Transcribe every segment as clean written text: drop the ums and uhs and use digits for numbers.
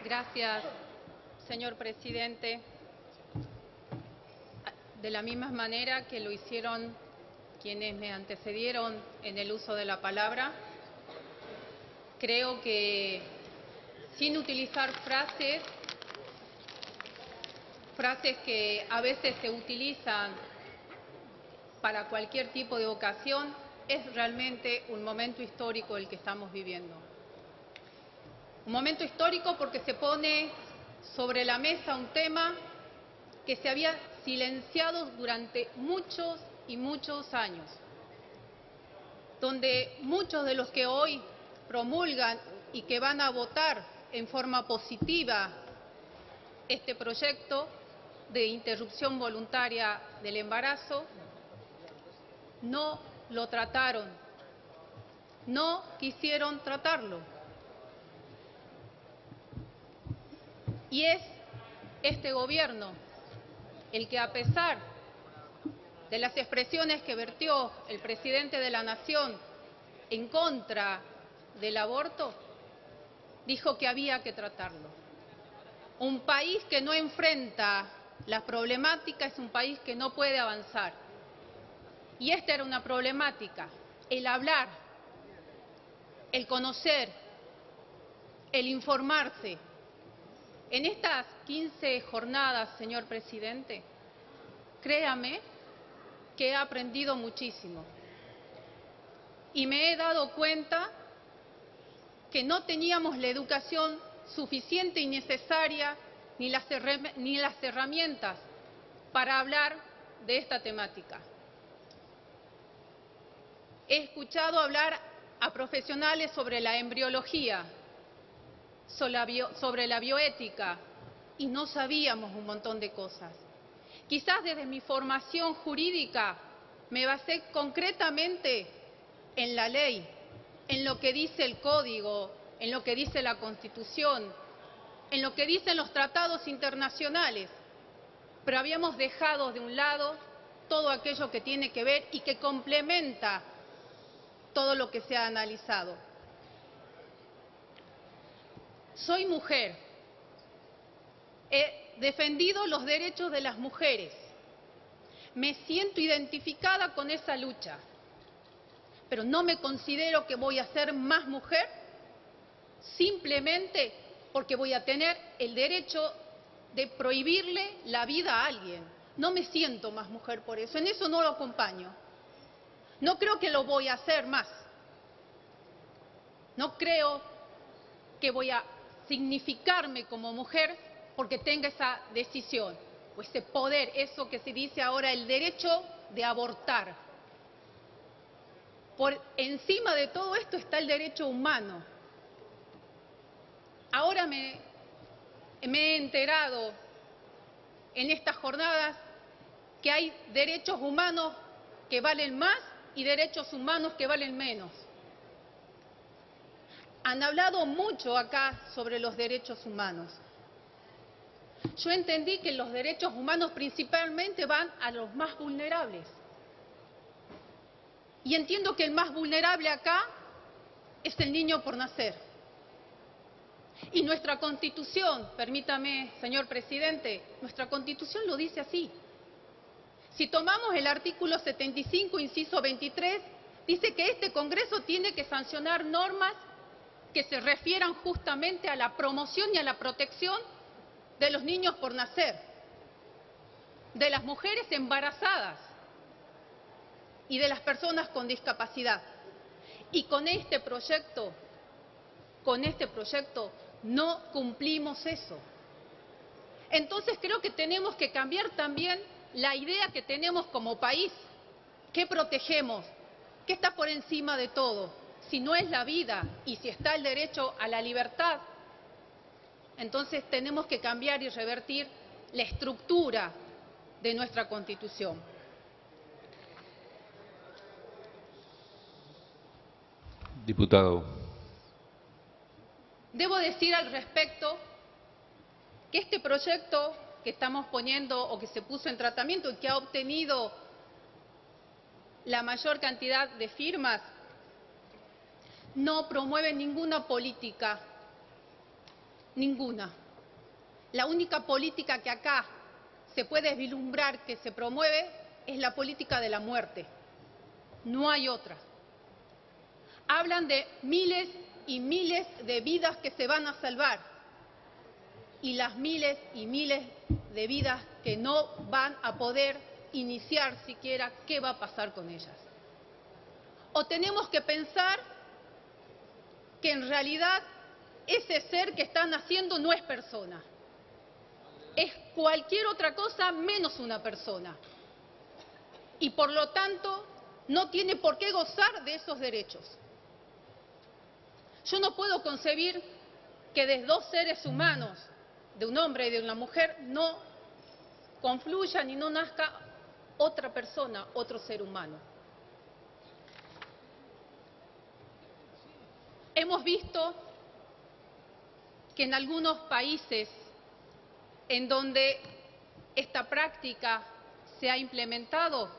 Gracias, señor presidente. De la misma manera que lo hicieron quienes me antecedieron en el uso de la palabra, creo que sin utilizar frases que a veces se utilizan para cualquier tipo de ocasión, es realmente un momento histórico el que estamos viviendo. Un momento histórico porque se pone sobre la mesa un tema que se había silenciado durante muchos y muchos años, donde muchos de los que hoy promulgan y que van a votar en forma positiva este proyecto de interrupción voluntaria del embarazo, no lo trataron, no quisieron tratarlo. Y es este gobierno el que, a pesar de las expresiones que vertió el presidente de la Nación en contra del aborto, dijo que había que tratarlo. Un país que no enfrenta la problemática es un país que no puede avanzar. Y esta era una problemática, el hablar, el conocer, el informarse. En estas 15 jornadas, señor presidente, créame que he aprendido muchísimo. Y me he dado cuenta que no teníamos la educación suficiente y necesaria ni las herramientas para hablar de esta temática. He escuchado hablar a profesionales sobre la embriología, sobre la bioética, y no sabíamos un montón de cosas. Quizás desde mi formación jurídica me basé concretamente en la ley, en lo que dice el Código, en lo que dice la Constitución, en lo que dicen los tratados internacionales, pero habíamos dejado de un lado todo aquello que tiene que ver y que complementa todo lo que se ha analizado. Soy mujer, he defendido los derechos de las mujeres, me siento identificada con esa lucha, pero no me considero que voy a ser más mujer simplemente porque voy a tener el derecho de prohibirle la vida a alguien. No me siento más mujer por eso, en eso no lo acompaño. No creo que lo voy a hacer más. No creo que voy a significarme como mujer porque tenga esa decisión, o ese poder, eso que se dice ahora, el derecho de abortar. Por encima de todo esto está el derecho humano. Ahora me he enterado en estas jornadas que hay derechos humanos que valen más y derechos humanos que valen menos. Han hablado mucho acá sobre los derechos humanos. Yo entendí que los derechos humanos principalmente van a los más vulnerables. Y entiendo que el más vulnerable acá es el niño por nacer. Y nuestra Constitución, permítame, señor presidente, nuestra Constitución lo dice así. Si tomamos el artículo 75, inciso 23, dice que este Congreso tiene que sancionar normas que se refieran justamente a la promoción y a la protección de los niños por nacer, de las mujeres embarazadas y de las personas con discapacidad. Y con este proyecto no cumplimos eso. Entonces creo que tenemos que cambiar también la idea que tenemos como país. ¿Qué protegemos? ¿Qué está por encima de todo? Si no es la vida y si está el derecho a la libertad, entonces tenemos que cambiar y revertir la estructura de nuestra Constitución. Diputado. Debo decir al respecto que este proyecto que estamos poniendo o que se puso en tratamiento y que ha obtenido la mayor cantidad de firmas no promueve ninguna política Ninguna. La única política que acá se puede vislumbrar que se promueve es la política de la muerte. No hay otra. Hablan de miles y miles de vidas que se van a salvar y las miles y miles de vidas que no van a poder iniciar siquiera qué va a pasar con ellas. O tenemos que pensar que en realidad ese ser que están naciendo no es persona, es cualquier otra cosa menos una persona y por lo tanto no tiene por qué gozar de esos derechos. Yo no puedo concebir que de dos seres humanos, de un hombre y de una mujer, no confluyan y no nazca otra persona, otro ser humano. Hemos visto que en algunos países en donde esta práctica se ha implementado,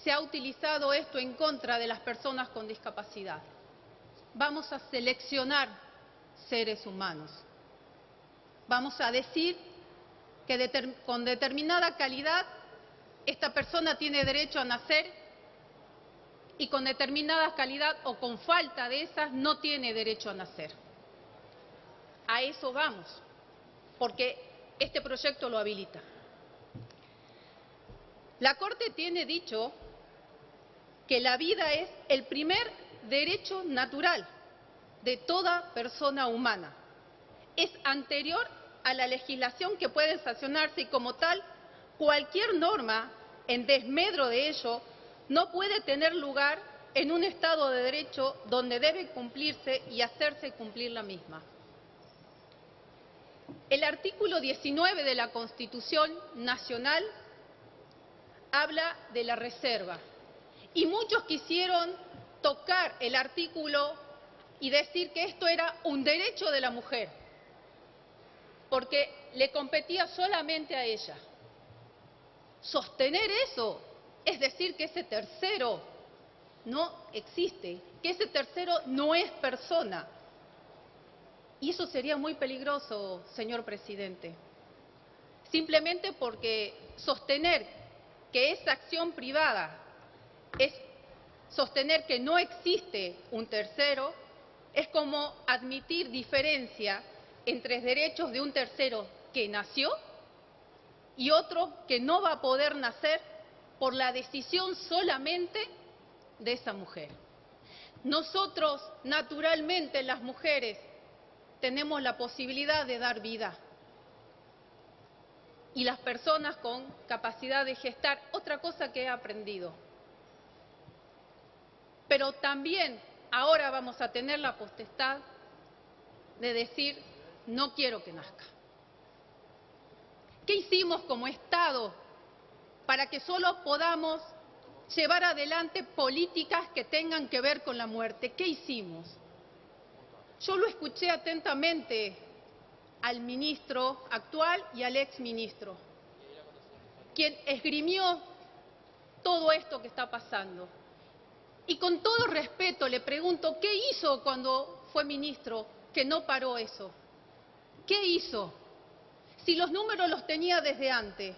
se ha utilizado esto en contra de las personas con discapacidad. Vamos a seleccionar seres humanos. Vamos a decir que con determinada calidad esta persona tiene derecho a nacer y con determinada calidad o con falta de esas no tiene derecho a nacer. A eso vamos, porque este proyecto lo habilita. La Corte tiene dicho que la vida es el primer derecho natural de toda persona humana. Es anterior a la legislación que puede sancionarse y como tal, cualquier norma en desmedro de ello no puede tener lugar en un Estado de Derecho donde debe cumplirse y hacerse cumplir la misma. El artículo 19 de la Constitución Nacional habla de la reserva y muchos quisieron tocar el artículo y decir que esto era un derecho de la mujer, porque le competía solamente a ella. Sostener eso es decir que ese tercero no existe, que ese tercero no es persona. Y eso sería muy peligroso, señor presidente, simplemente porque sostener que esa acción privada es sostener que no existe un tercero, es como admitir diferencia entre derechos de un tercero que nació y otro que no va a poder nacer por la decisión solamente de esa mujer. Nosotros, naturalmente, las mujeres, tenemos la posibilidad de dar vida. Y las personas con capacidad de gestar, otra cosa que he aprendido. Pero también ahora vamos a tener la potestad de decir, no quiero que nazca. ¿Qué hicimos como Estado para que solo podamos llevar adelante políticas que tengan que ver con la muerte? ¿Qué hicimos? Yo lo escuché atentamente al ministro actual y al exministro, quien esgrimió todo esto que está pasando. Y con todo respeto le pregunto, ¿qué hizo cuando fue ministro que no paró eso? ¿Qué hizo? Si los números los tenía desde antes.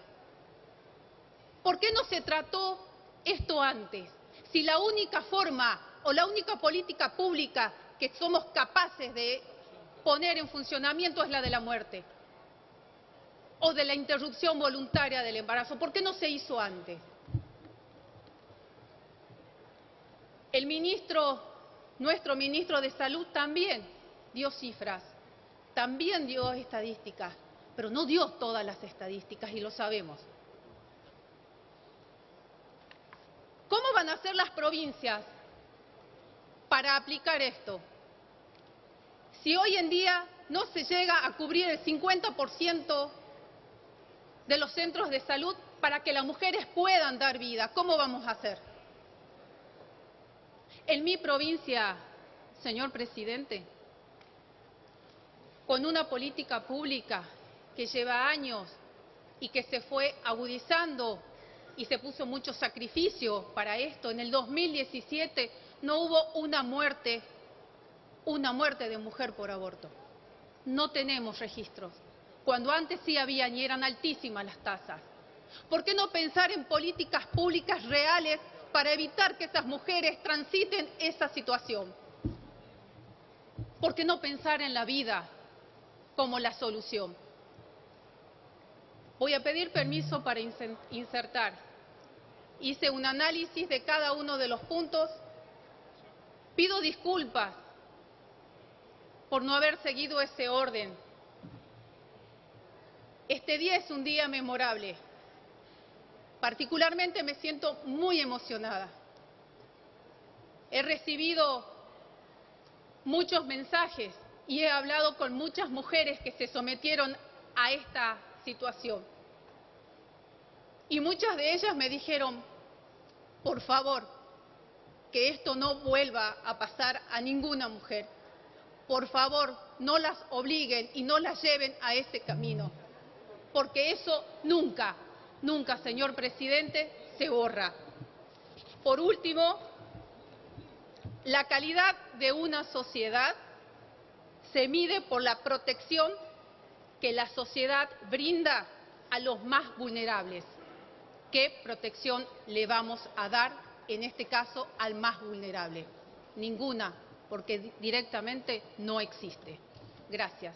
¿Por qué no se trató esto antes? Si la única forma o la única política pública que somos capaces de poner en funcionamiento es la de la muerte o de la interrupción voluntaria del embarazo, ¿por qué no se hizo antes? El ministro, nuestro ministro de Salud también dio cifras, también dio estadísticas, pero no dio todas las estadísticas y lo sabemos. ¿Cómo van a hacer las provincias para aplicar esto? Si hoy en día no se llega a cubrir el 50% de los centros de salud para que las mujeres puedan dar vida, ¿cómo vamos a hacer? En mi provincia, señor presidente, con una política pública que lleva años y que se fue agudizando y se puso mucho sacrificio para esto, en el 2017 no hubo una muerte de mujer por aborto. no tenemos registros, cuando antes sí habían y eran altísimas las tasas? ¿Por qué no pensar en políticas públicas reales para evitar que esas mujeres transiten esa situación? ¿Por qué no pensar en la vida como la solución? Voy a pedir permiso para insertar. Hice un análisis de cada uno de los puntos. Pido disculpas por no haber seguido ese orden. Este día es un día memorable. Particularmente me siento muy emocionada. He recibido muchos mensajes y he hablado con muchas mujeres que se sometieron a esta situación. Y muchas de ellas me dijeron, por favor, que esto no vuelva a pasar a ninguna mujer. Por favor, no las obliguen y no las lleven a ese camino, porque eso nunca, nunca, señor presidente, se borra. Por último, la calidad de una sociedad se mide por la protección que la sociedad brinda a los más vulnerables. ¿Qué protección le vamos a dar, en este caso, al más vulnerable? Ninguna, porque directamente no existe. Gracias.